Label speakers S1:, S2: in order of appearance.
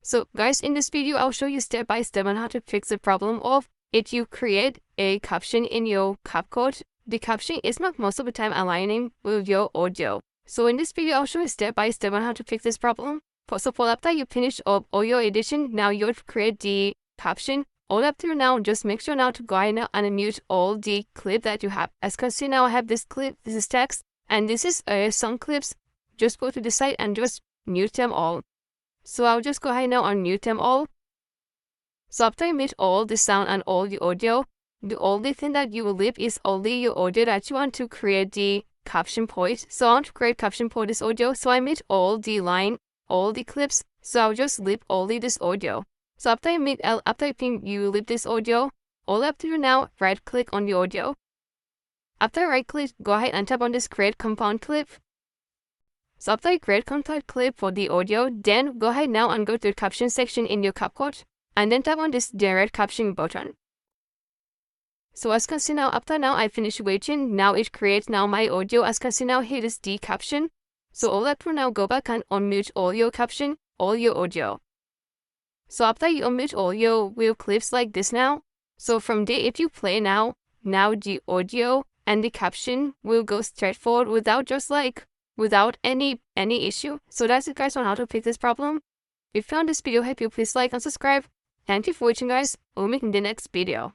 S1: So guys, in this video, I'll show you step by step on how to fix the problem of if you create a caption in your CapCut. The caption is not most of the time aligning with your audio. So in this video, I'll show you step by step on how to fix this problem. First of all, after you finish up all your edition, now you'll create the caption. All up to now, just make sure now to go ahead now and mute all the clip that you have. As you can see now, I have this clip, this is text, and this is some clips. Just go to the side and just mute them all. So I'll just go ahead now and mute them all. So after you mute all the sound and all the audio, the only thing that you will leave is only your audio that you want to create the caption point. So I want to create caption for this audio, so I mute all the line, all the clips. So I'll just leave only this audio. So after you think you leave this audio, all you have to do now, right click on the audio. After right click, go ahead and tap on this create compound clip. So after you create compound clip for the audio, then go ahead now and go to the caption section in your CapCut, and then tap on this generate caption button. So as you can see now, after now I finish waiting, now it creates now my audio. As you can see now, here is the caption. So all that for now, go back and unmute all your caption, all your audio. So after you unmute all your clips like this now, so from there if you play now the audio and the caption will go straight forward without any issue. So that's it guys on how to fix this problem. If you found this video helpful, please like and subscribe. Thank you for watching guys. We'll meet in the next video.